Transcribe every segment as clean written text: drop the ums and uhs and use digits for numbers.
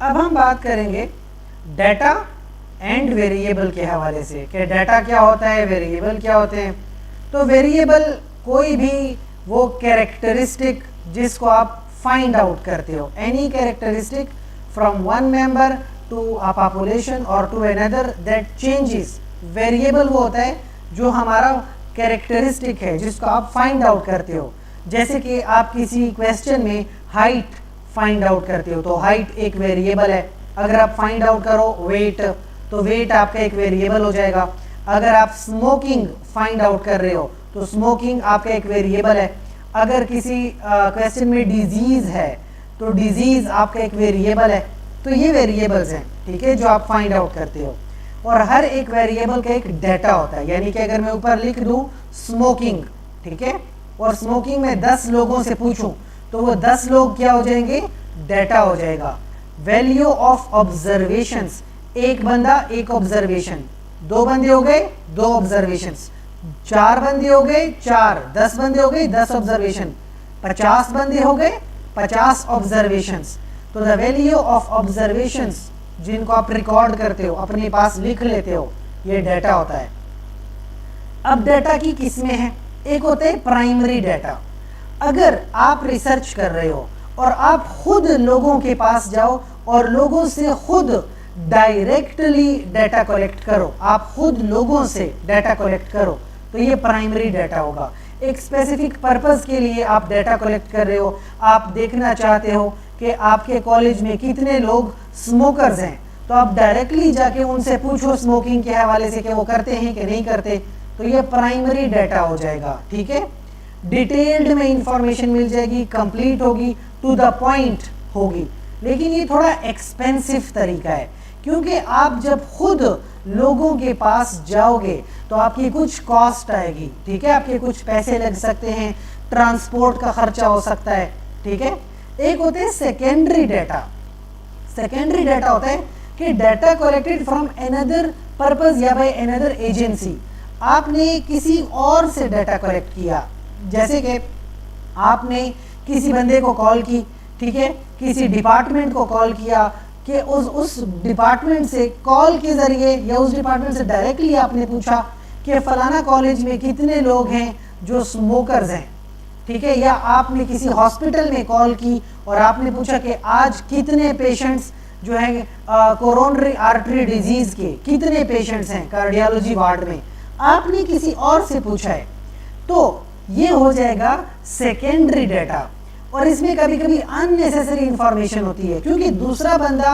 अब हम बात करेंगे डाटा एंड वेरिएबल के हवाले से कि डाटा क्या होता है, वेरिएबल क्या होते हैं। तो वेरिएबल कोई भी वो कैरेक्टरिस्टिक जिसको आप फाइंड आउट करते हो, any characteristic from one member to a population और to another that changes. Variable वो होता है जो हमारा कैरेक्टरिस्टिक है जिसको आप फाइंड आउट करते हो। जैसे कि आप किसी क्वेश्चन में हाइट फाइंड आउट करते हो तो हाइट एक वेरिएबल है। अगर आप फाइंड आउट करो वेट तो वेट आपका एक वेरिएबल हो जाएगा। अगर आप स्मोकिंग फाइंड आउट कर रहे हो तो स्मोकिंग आपका एक वेरिएबल है। अगर किसी क्वेश्चन में डिजीज है तो डिजीज आपका एक वेरिएबल है। तो ये वेरिएबल्स हैं, ठीक है, जो आप फाइंड आउट करते हो। और हर एक वेरिएबल का एक डाटा होता है, यानी कि अगर मैं ऊपर लिख दूं स्मोकिंग, ठीक है, और स्मोकिंग में 10 लोगों से पूछूं तो वो 10 लोग क्या हो जाएंगे, डाटा हो जाएगा। वैल्यू ऑफ ऑब्जर्वेशंस, एक बंदा एक ऑब्जर्वेशन, 2 बंदे हो गए 2 ऑब्जर्वेशंस, 4 बंदे हो गए 4, 10 बंदे हो गए 10 ऑब्जर्वेशन, 50 बंदे हो गए 50 ऑब्जर्वेशंस। तो द वैल्यू ऑफ ऑब्जर्वेशंस जिनको आप रिकॉर्ड करते हो, अपने पास लिख लेते हो, ये डाटा होता है। अब डाटा की किस्में हैं, एक होता है प्राइमरी डाटा। अगर आप रिसर्च कर रहे हो और आप खुद लोगों के पास जाओ और लोगों से खुद डायरेक्टली डाटा कलेक्ट करो, आप खुद लोगों से डाटा कलेक्ट करो, तो ये प्राइमरी डाटा होगा। एक स्पेसिफिक पर्पस के लिए आप डाटा कलेक्ट कर रहे हो, आप देखना चाहते हो कि आपके कॉलेज में कितने लोग स्मोकर्स हैं, तो आप डायरेक्टली जाके उनसे पूछो स्मोकिंग के हवाले से कि वो करते हैं कि नहीं करते, तो ये प्राइमरी डाटा हो जाएगा, ठीक है। डिटेल्ड में इंफॉर्मेशन मिल जाएगी, कंप्लीट होगी, टू द पॉइंट होगी। लेकिन ये थोड़ा एक्सपेंसिव तरीका है, क्योंकि आप जब खुद लोगों के पास जाओगे तो आपकी कुछ कॉस्ट आएगी, ठीक है, आपके कुछ पैसे लग सकते हैं, ट्रांसपोर्ट का खर्चा हो सकता है, ठीक है। एक होते हैं सेकेंडरी डाटा। सेकेंडरी डाटा होता है कि data collected from another purpose या बाय अनदर एजेंसी। आपने किसी और से डाटा कलेक्ट किया, जैसे कि आपने किसी बंदे को कॉल की, ठीक है, किसी डिपार्टमेंट को कॉल किया कि उस डिपार्टमेंट से कॉल के ज़रिए या उस डिपार्टमेंट से डायरेक्टली आपने पूछा कि फलाना कॉलेज में कितने लोग हैं जो स्मोकर्स हैं, ठीक है। या आपने किसी हॉस्पिटल में कॉल की और आपने पूछा कि आज कितने पेशेंट्स जो हैं कोरोनरी आर्टरी डिजीज़ के कितने पेशेंट्स हैं कार्डियोलॉजी वार्ड में, आपने किसी और से पूछा है, तो ये हो जाएगा सेकेंडरी डाटा। और इसमें कभी कभी अननेसेसरी इंफॉर्मेशन होती है, क्योंकि दूसरा बंदा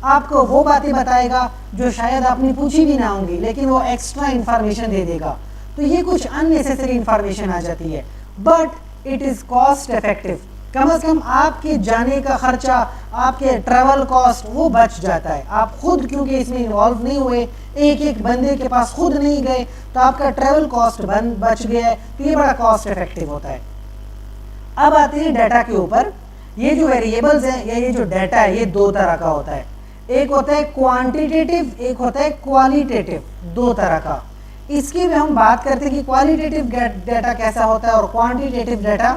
आपको वो बातें बताएगा जो शायद आपने पूछी भी ना होंगी, लेकिन वो एक्स्ट्रा इंफॉर्मेशन दे देगा, तो ये कुछ अननेसेसरी इंफॉर्मेशन आ जाती है। But it is cost effective, कम से कम आपके जाने का खर्चा, आपके ट्रैवल कॉस्ट वो बच जाता है। आप खुद क्योंकि इसमें इन्वॉल्व नहीं हुए, एक एक बंदे के पास खुद नहीं गए, तो आपका ट्रैवल कॉस्ट बच गया है, तो ये बड़ा कॉस्ट इफेक्टिव होता है। अब आते हैं डाटा के ऊपर। ये जो वेरिएबल्स हैं या ये जो डाटा है, ये 2 तरह का होता है। एक होता है क्वांटिटेटिव, एक होता है क्वालिटेटिव, 2 तरह का। इसकी में हम बात करते हैं कि क्वालिटेटिव डाटा कैसा होता है और क्वांटिटेटिव डाटा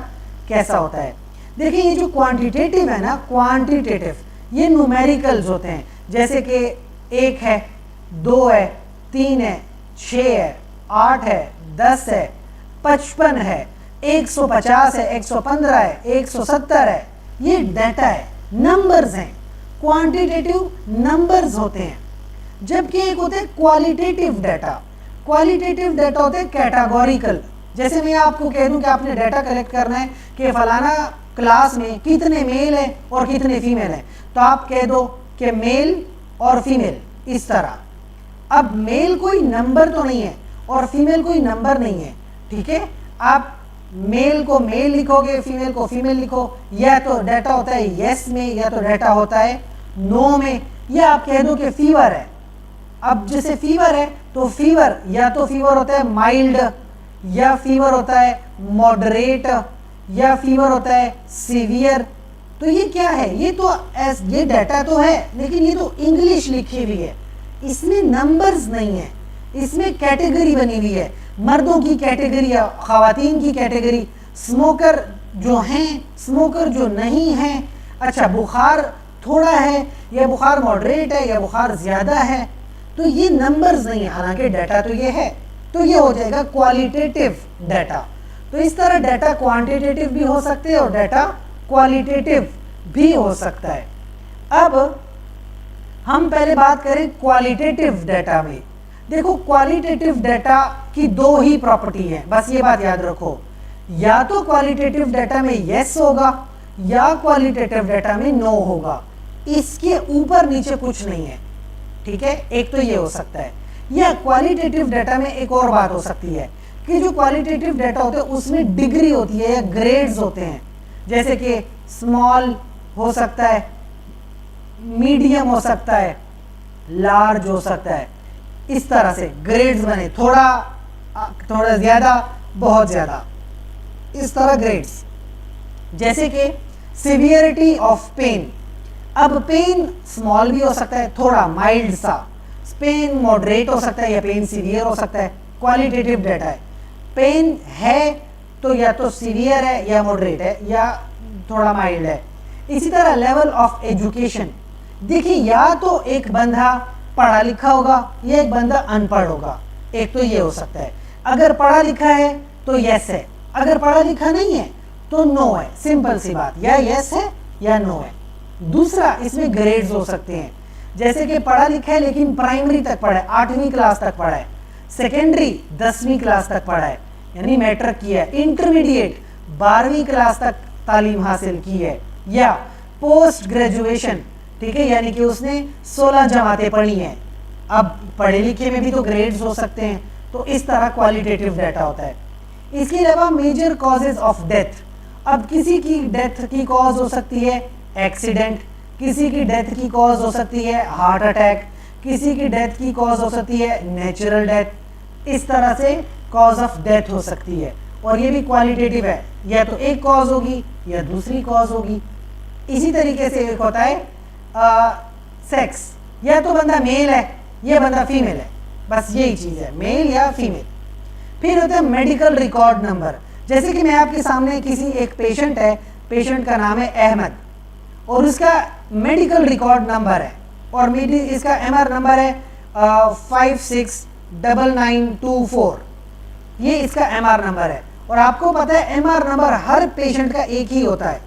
कैसा होता है। देखिए, ये जो क्वांटिटेटिव है ना, क्वांटिटेटिव ये न्यूमेरिकल्स होते हैं, जैसे कि 1 है, 2 है, 3 है, 6 है, 8 है, 10 है, 55 है, 150 है, 115 है, 170 है, ये डाटा है, नंबर्स हैं, क्वांटिटेटिव नंबर्स होते हैं। जबकि एक होते हैं क्वालिटेटिव डाटा। क्वालिटेटिव डाटा होते हैं कैटेगोरिकल। जैसे मैं आपको कह दूं कि आपने डाटा कलेक्ट करना है कि फलाना क्लास में कितने मेल है और कितने फीमेल है, तो आप कह दो कि मेल और फीमेल, इस तरह। अब मेल कोई नंबर तो नहीं है और फीमेल कोई नंबर नहीं है, ठीक है। आप मेल को मेल लिखोगे, फीमेल को फीमेल लिखो, या तो डाटा होता है यस में या तो डाटा होता है नो में, या आप कह दो कि फीवर है। अब जैसे फीवर है तो फीवर या तो फीवर होता है माइल्ड, या फीवर होता है मॉडरेट, या फीवर होता है सीवियर। तो ये क्या है, ये तो ये डाटा तो है, लेकिन ये तो इंग्लिश लिखी हुई है, इसमें नंबर्स नहीं है, इसमें कैटेगरी बनी हुई है, मर्दों की कैटेगरी या ख़वातीन की कैटेगरी, स्मोकर जो हैं, स्मोकर जो नहीं हैं। अच्छा, बुखार थोड़ा है या बुखार मॉडरेट है या बुखार ज़्यादा है, तो ये नंबर्स नहीं है, हालांकि डाटा तो ये है, तो ये हो जाएगा क्वालिटेटिव डाटा। तो इस तरह डाटा क्वांटिटेटिव भी हो सकते हैं और डाटा क्वालिटेटिव भी हो सकता है। अब हम पहले बात करें क्वालिटेटिव डाटा में। देखो, क्वालिटेटिव डाटा की दो ही प्रॉपर्टी है, बस ये बात याद रखो, या तो क्वालिटेटिव डाटा में यस होगा या क्वालिटेटिव डाटा में नो होगा, इसके ऊपर नीचे कुछ नहीं है, ठीक है। एक तो ये हो सकता है, या क्वालिटेटिव डाटा में एक और बात हो सकती है कि जो क्वालिटेटिव डाटा होते हैं उसमें डिग्री होती है या ग्रेड्स होते हैं, जैसे कि स्मॉल हो सकता है, मीडियम हो सकता है, लार्ज हो सकता है, इस तरह से ग्रेड्स बने, थोड़ा ज़्यादा, बहुत ज़्यादा, इस तरह ग्रेड्स। जैसे कि सिवियरिटी ऑफ पेन, अब पेन स्मॉल भी हो सकता है, थोड़ा माइल्ड सा, पेन मॉडरेट हो सकता है या पेन सीवियर हो सकता है, क्वालिटेटिव डाटा है। पेन है तो या तो सीवियर है या मॉडरेट है या थोड़ा माइल्ड है। इसी तरह लेवल ऑफ एजुकेशन, देखिए या तो एक बंदा पढ़ा लिखा होगा या एक बंदा अनपढ़ होगा, एक तो ये हो सकता है। अगर पढ़ा लिखा है तो यस है, अगर पढ़ा लिखा नहीं है तो नो है, सिंपल सी बात, या यस है या नो है। दूसरा, इसमें ग्रेड्स हो सकते हैं, जैसे कि पढ़ा लिखा है लेकिन प्राइमरी तक पढ़ा है, 8वीं क्लास तक पढ़ा है, सेकेंडरी 10वीं क्लास तक पढ़ा है यानी मैट्रिक किया है, इंटरमीडिएट 12वीं क्लास तक तालीम हासिल की है, या पोस्ट ग्रेजुएशन, ठीक है, यानी कि उसने 16 जमातें पढ़ी हैं। अब पढ़े लिखे में भी तो ग्रेड्स हो सकते हैं, तो इस तरह क्वालिटेटिव डाटा होता है। इसके अलावा मेजर कॉजेज ऑफ डेथ, अब किसी की डेथ की कॉज हो सकती है एक्सीडेंट, किसी की डेथ की कॉज हो सकती है हार्ट अटैक, किसी की डेथ की कॉज हो सकती है नेचुरल डेथ, इस तरह से कॉज ऑफ डेथ हो सकती है, और ये भी क्वालिटेटिव है, या तो एक कॉज होगी या दूसरी कॉज होगी। इसी तरीके से एक होता है सेक्स, या तो बंदा मेल है या बंदा फीमेल है, बस यही चीज़ है, मेल या फीमेल। फिर होता है मेडिकल रिकॉर्ड नंबर, जैसे कि मैं आपके सामने किसी एक पेशेंट है, पेशेंट का नाम है अहमद और उसका मेडिकल रिकॉर्ड नंबर है और इसका MR नंबर है 569924, ये इसका MR नंबर है। और आपको पता है MR नंबर हर पेशेंट का एक ही होता है।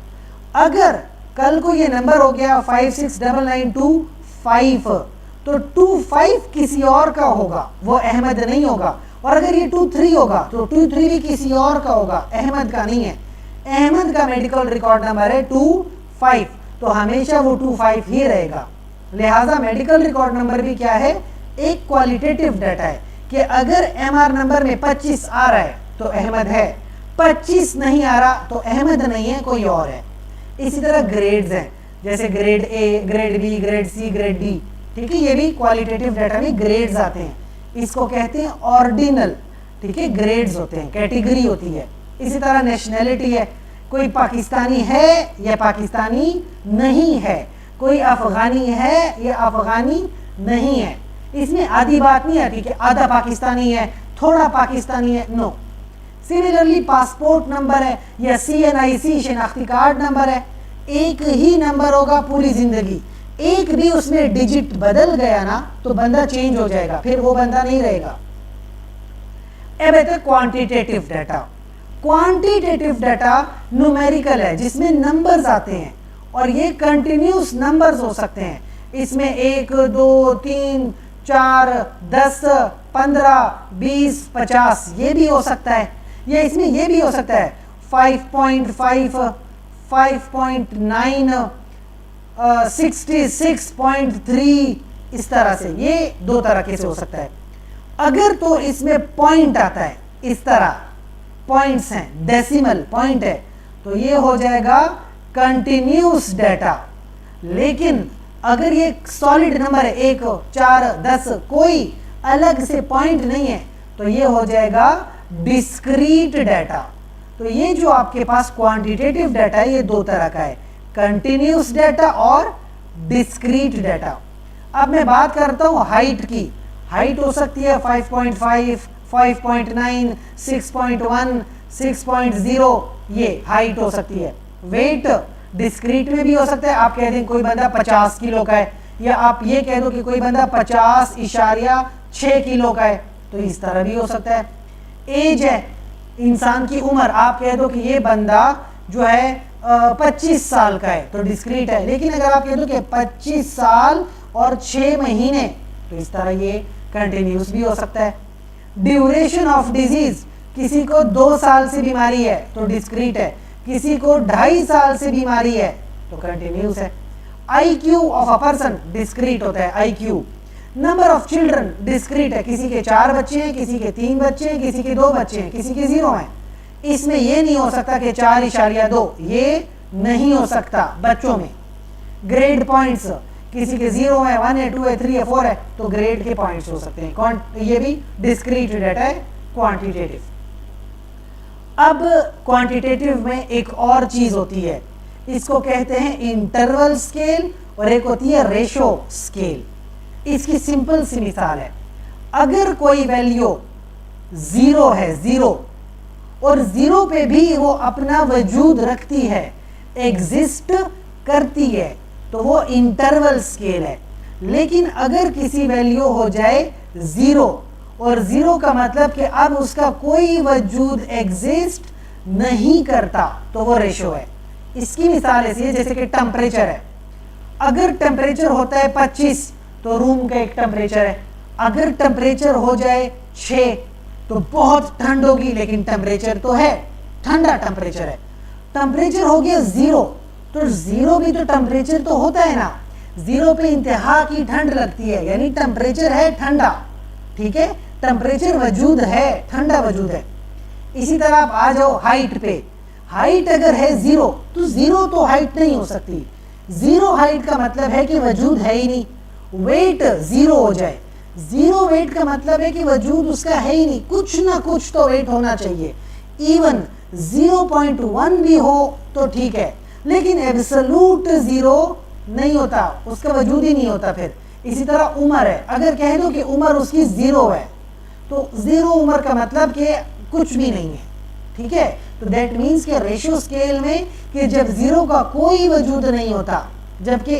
अगर कल को ये नंबर हो गया 569925 तो 25 किसी और का होगा, वो अहमद नहीं होगा, और अगर ये 23 होगा तो 23 भी किसी और का होगा, अहमद का नहीं है। अहमद का मेडिकल रिकॉर्ड नंबर है 25, तो हमेशा वो 25 ही रहेगा। लिहाजा मेडिकल रिकॉर्ड नंबर भी क्या है, एक क्वालिटेटिव डाटा है कि अगर MR नंबर में 25 आ रहा है तो अहमद है, 25 नहीं आ रहा तो अहमद नहीं है, कोई और है। इसी तरह ग्रेड्स हैं, जैसे grade A, grade B, grade C, grade D, ठीक है, ये भी क्वालिटेटिव डाटा में ग्रेड्स आते हैं, इसको कहते हैं ऑर्डिनल, ठीक है, ग्रेड्स होते हैं, कैटेगरी होती है। इसी तरह नेशनैलिटी है, कोई पाकिस्तानी है या पाकिस्तानी नहीं है, कोई अफगानी है या अफगानी नहीं है, इसमें आधी बात नहीं आती कि आधा पाकिस्तानी है थोड़ा पाकिस्तानी है, नो। सिमिलरली पासपोर्ट नंबर है या CNIC शनाख्ती कार्ड नंबर है, एक ही नंबर होगा पूरी जिंदगी, एक भी उसमें डिजिट बदल गया ना तो बंदा चेंज हो जाएगा, फिर वो बंदा नहीं रहेगा। अब है quantitative data. Quantitative data numerical है, जिसमें नंबर्स आते हैं और ये कंटिन्यूस नंबर्स हो सकते हैं, इसमें 1 2 3 4 10 15 20 50 ये भी हो सकता है, या इसमें ये भी हो सकता है 5.5 5.9 66.3, इस तरह से, ये दो तरह से हो सकता है। अगर तो इसमें पॉइंट आता है, इस तरह पॉइंट्स हैं, डेसिमल पॉइंट है, तो ये हो जाएगा कंटिन्यूस डाटा। लेकिन अगर ये सॉलिड नंबर है 1 4 10 कोई अलग से पॉइंट नहीं है तो ये हो जाएगा डिस्क्रीट डाटा। तो ये जो आपके पास क्वांटिटेटिव डाटा है ये दो तरह का है, कंटिन्यूस डाटा और डिस्क्रीट डाटा। अब मैं बात करता हूँ हाइट की। हाइट हो सकती है 5.5 5.9 6.1 6.0, ये हाइट हो सकती है। वेट डिस्क्रीट में भी हो सकता है, आप कह दें कोई बंदा 50 किलो का है, या आप ये कह दो कि कोई बंदा 50.6 किलो का है, तो इस तरह भी हो सकता है। एज है इंसान की उम्र, आप कह दो कि ये बंदा जो है 25 साल का है, तो डिस्क्रीट है। लेकिन अगर आप कह दो कि 25 साल और 6 महीने, तो इस तरह ये कंटिन्यूस भी हो सकता है। ड्यूरेशन ऑफ डिजीज, किसी को 2 साल से बीमारी है तो डिस्क्रीट है, किसी को 2.5 साल से बीमारी है तो कंटिन्यूस है। IQ of a person discrete होता है, IQ। Number of children discrete है, किसी के 4 बच्चे हैं, किसी के 3 बच्चे हैं, किसी के 2 बच्चे हैं, किसी के 0 हैं। इसमें ये नहीं हो सकता कि 4.2, ये नहीं हो सकता बच्चों में। ग्रेड पॉइंट्स, किसी के 0 है, 1 है, 2 है, 3 है, 4 है, तो ग्रेड के पॉइंट्स हो सकते हैं। ये भी डिस्क्रीट डाटा है, क्वांटिटेटिव। अब क्वांटिटेटिव में एक और चीज होती है, इसको कहते हैं इंटरवल स्केल, और एक होती है रेशो स्केल। इसकी सिंपल सी मिसाल है, अगर कोई वैल्यू 0 है, 0, और 0 पे भी वो अपना वजूद रखती है, एग्जिस्ट करती है, तो वो इंटरवल स्केल है। लेकिन अगर किसी वैल्यू हो जाए 0, और 0 का मतलब कि अब उसका कोई वजूद एग्जिस्ट नहीं करता, तो वो रेशो है। इसकी मिसाल ऐसी है जैसे कि टेम्परेचर है, अगर टेम्परेचर होता है 25 तो रूम का एक टेम्परेचर है, अगर टेम्परेचर हो जाए 6 तो बहुत ठंड होगी, लेकिन टेम्परेचर तो है, ठंडा टेम्परेचर है। टेम्परेचर हो गया 0, तो 0 भी तो टेम्परेचर तो होता है ना, 0 पे इंतहा की ठंड लगती है, यानी टेम्परेचर है ठंडा, ठीक है, टेम्परेचर वजूद है, ठंडा वजूद है। इसी तरह आप आ जाओ हाइट पे, हाइट अगर है 0 तो 0 तो हाइट नहीं हो सकती, 0 हाइट का मतलब है कि वजूद है ही नहीं। वेट 0 हो जाए, 0 वेट का मतलब है कि वजूद उसका है ही नहीं, कुछ ना कुछ तो वेट होना चाहिए। इवन 0.1 भी हो तो ठीक है, लेकिन एब्सोल्यूट 0 नहीं होता, उसका वजूद ही नहीं होता। फिर इसी तरह उम्र है, अगर कह दो कि उम्र उसकी 0 है, तो 0 उम्र का मतलब कि कुछ भी नहीं है, ठीक है। तो दैट मीन्स कि रेशियो स्केल में कि जब 0 का कोई वजूद नहीं होता, जबकि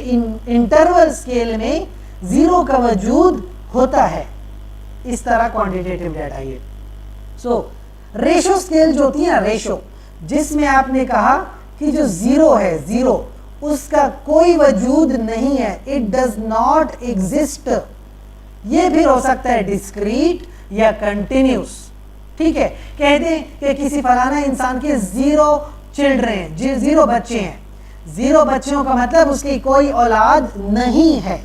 इंटरवल स्केल में 0 का वजूद होता है। इस तरह क्वांटिटेटिव डाटा ये। सो रेशो स्केल जो होती है ना, रेशो, जिसमें आपने कहा कि जो 0 है, 0 उसका कोई वजूद नहीं है, इट डज नॉट एग्जिस्ट, ये फिर हो सकता है डिस्क्रीट या कंटिन्यूस, ठीक है। कह दें कि किसी फलाना इंसान के 0 चिल्ड्रन हैं, 0 बच्चे हैं, 0 बच्चों का मतलब उसकी कोई औलाद नहीं है,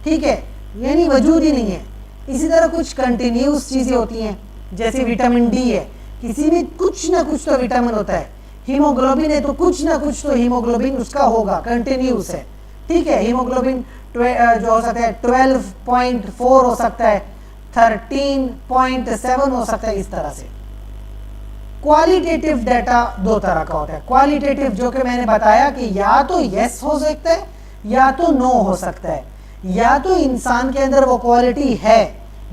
ठीक है, यानी वजूद ही नहीं है। इसी तरह कुछ कंटिन्यूस चीजें होती हैं, जैसे विटामिन डी है, किसी में कुछ ना कुछ तो विटामिन होता है, हीमोग्लोबिन है तो कुछ ना कुछ तो हीमोग्लोबिन उसका होगा, कंटिन्यूस है, ठीक है। हीमोग्लोबिन जो हो सकता है 12.4 हो सकता है, 13.7 हो सकता है, इस तरह से। क्वालिटेटिव डाटा 2 तरह का होता है। क्वालिटेटिव जो कि मैंने बताया कि या तो यस हो सकता है या तो नो हो सकता है, या तो इंसान के अंदर वो क्वालिटी है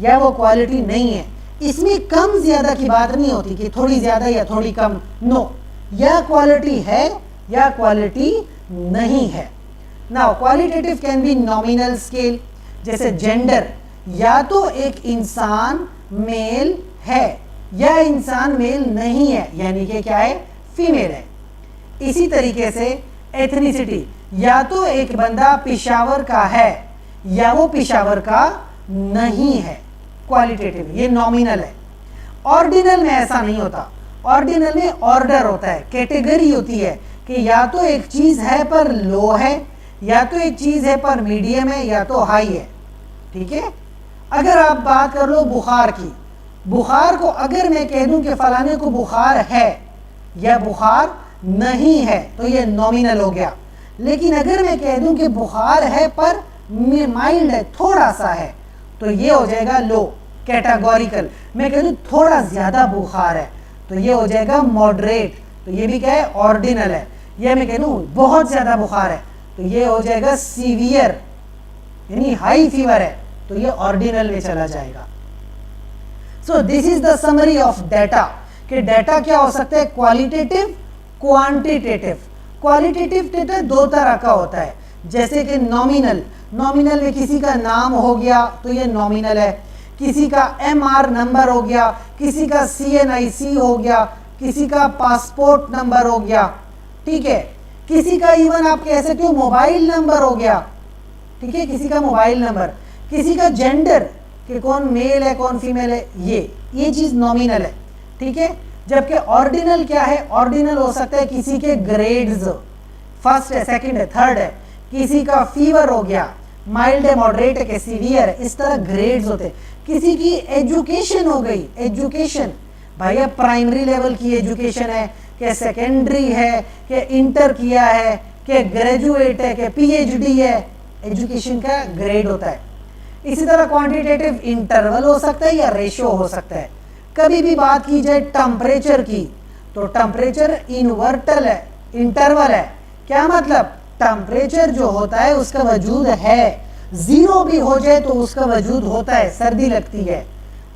या वो क्वालिटी नहीं है। इसमें कम ज्यादा की बात नहीं होती कि थोड़ी ज्यादा या थोड़ी कम, नो, या क्वालिटी है या क्वालिटी नहीं है। Now qualitative can be nominal scale, जैसे जेंडर, या तो एक इंसान मेल है या इंसान मेल नहीं है, यानी कि क्या है, फीमेल है। इसी तरीके से एथनिसिटी, या तो एक बंदा पिशावर का है या वो पिशावर का नहीं है, क्वालिटेटिव, ये नॉमिनल है। ऑर्डिनल में ऐसा नहीं होता, ऑर्डिनल में ऑर्डर होता है, कैटेगरी होती है कि या तो एक चीज है पर लो है, या तो एक चीज है पर मीडियम है, या तो हाई है, ठीक है। अगर आप बात कर लो बुखार की, बुखार को अगर मैं कह दूं कि फलाने को बुखार है या बुखार नहीं है, तो ये नॉमिनल हो गया। लेकिन अगर मैं कह दूं कि बुखार है पर माइल्ड है, थोड़ा सा है, तो ये हो जाएगा लो, कैटेगोरिकल। मैं कह दूं थोड़ा ज्यादा बुखार है, तो ये हो जाएगा मॉडरेट, तो ये भी क्या है, ऑर्डिनल है। या मैं कह दूं बहुत ज्यादा बुखार है, तो ये हो जाएगा सीवियर, यानी हाई फीवर है, तो ये ऑर्डिनल में चला जाएगा। So this is the summary of data, कि डाटा क्या हो सकता है, क्वालिटेटिव, क्वांटिटेटिव। क्वालिटेटिव डेटा दो तरह का होता है, जैसे कि नॉमिनल, नॉमिनल में किसी का नाम हो गया तो ये नॉमिनल है, किसी का MR नंबर हो गया, किसी का CNIC हो गया, किसी का पासपोर्ट नंबर हो गया, ठीक है, किसी का इवन आप कह सकते हो मोबाइल नंबर हो गया, ठीक है, किसी का मोबाइल नंबर, किसी का जेंडर कि कौन मेल है कौन फीमेल है, ये चीज नॉमिनल है, ठीक है। जबकि ऑर्डिनल क्या है, ऑर्डिनल हो सकता है किसी के ग्रेड्स, फर्स्ट है, सेकंड है, थर्ड है, किसी का फीवर हो गया, माइल्ड है, मॉडरेट है, सीवियर है, इस तरह ग्रेड्स होते हैं। किसी की एजुकेशन हो गई, एजुकेशन भाई अब प्राइमरी लेवल की एजुकेशन है कि सेकेंडरी है कि इंटर किया है कि ग्रेजुएट है कि PhD है, एजुकेशन का ग्रेड होता है। इसी तरह क्वांटिटेटिव इंटरवल हो सकता है या रेशियो हो सकता है। कभी भी बात की जाए टेम्परेचर की तो टेम्परेचर इनवर्टल है, इंटरवल है। क्या मतलब, टेम्परेचर जो होता है उसका वजूद है, जीरो भी हो जाए तो उसका वजूद होता है, सर्दी लगती है।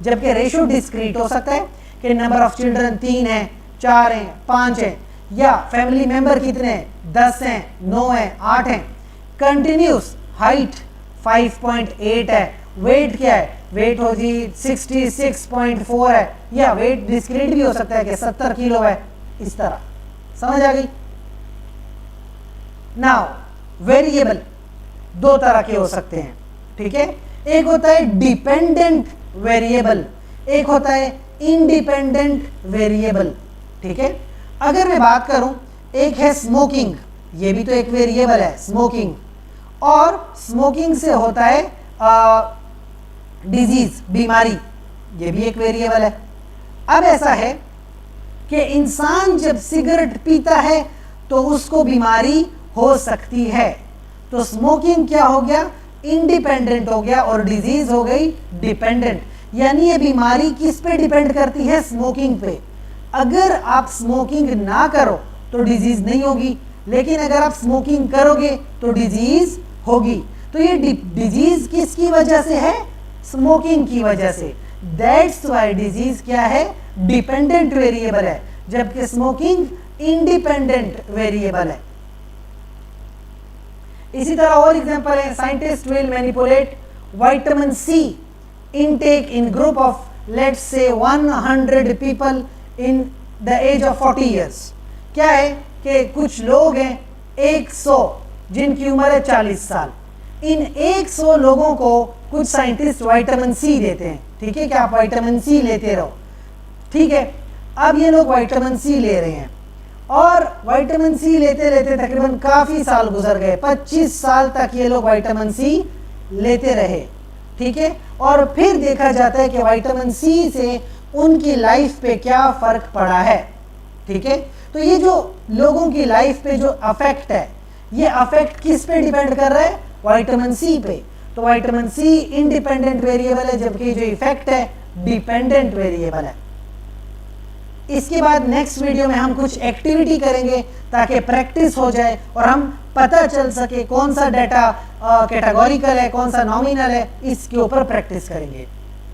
जबकि रेशियो डिस्क्रीट हो सकता है कि नंबर ऑफ चिल्ड्रन 3 है, 4 हैं, 5 हैं, या फैमिली मेंबर कितने हैं, 10 हैं, 9 हैं, 8 हैं। कंटिन्यूस हाइट 5.8 है, वेट क्या है, वेट हो जी 66.4 है, या वेट डिस्क्रीट भी हो सकता है कि 70 किलो है, इस तरह। समझ आ गई। नाउ वेरिएबल दो तरह के हो सकते हैं, ठीक है। एक होता है डिपेंडेंट वेरिएबल, एक होता है इंडिपेंडेंट वेरिएबल, ठीक है। अगर मैं बात करूं, एक है स्मोकिंग, ये भी तो एक वेरिएबल है स्मोकिंग, और स्मोकिंग से होता है डिजीज, बीमारी, ये भी एक वेरिएबल है। अब ऐसा है कि इंसान जब सिगरेट पीता है तो उसको बीमारी हो सकती है, तो स्मोकिंग क्या हो गया, इंडिपेंडेंट हो गया, और डिजीज हो गई डिपेंडेंट। यानी ये बीमारी किस पे डिपेंड करती है, स्मोकिंग पे। अगर आप स्मोकिंग ना करो तो डिजीज नहीं होगी, लेकिन अगर आप स्मोकिंग करोगे तो डिजीज होगी। तो ये डिजीज किसकी वजह से है, स्मोकिंग की वजह से। दैट्स व्हाई डिजीज क्या है, डिपेंडेंट वेरिएबल है, जबकि स्मोकिंग इंडिपेंडेंट वेरिएबल है। इसी तरह और एग्जांपल है, scientist will manipulate vitamin C intake in group of let's say 100 people in the age of 40 years। क्या है कि कुछ लोग हैं 100 जिनकी उम्र है 40 साल, इन 100 लोगों को कुछ साइंटिस्ट विटामिन C देते हैं, ठीक है, कि आप विटामिन C लेते रहो, ठीक है। अब ये लोग विटामिन C ले रहे हैं और विटामिन C लेते लेते तकरीबन काफी साल गुजर गए, 25 साल तक ये लोग विटामिन C लेते रहे, ठीक है। और फिर देखा जाता है कि विटामिन C से उनकी लाइफ पे क्या फर्क पड़ा है, ठीक है। तो ये जो लोगों की लाइफ पे जो अफेक्ट है, ये अफेक्ट किस पे डिपेंड कर रहा है, विटामिन C पे। तो विटामिन C इंडिपेंडेंट वेरिएबल है, जबकि जो इफेक्ट है डिपेंडेंट वेरिएबल है। इसके बाद नेक्स्ट वीडियो में हम कुछ एक्टिविटी करेंगे ताकि प्रैक्टिस हो जाए और हम पता चल सके कौन सा डाटा कैटेगोरिकल है, कौन सा नॉमिनल है, इसके ऊपर प्रैक्टिस करेंगे।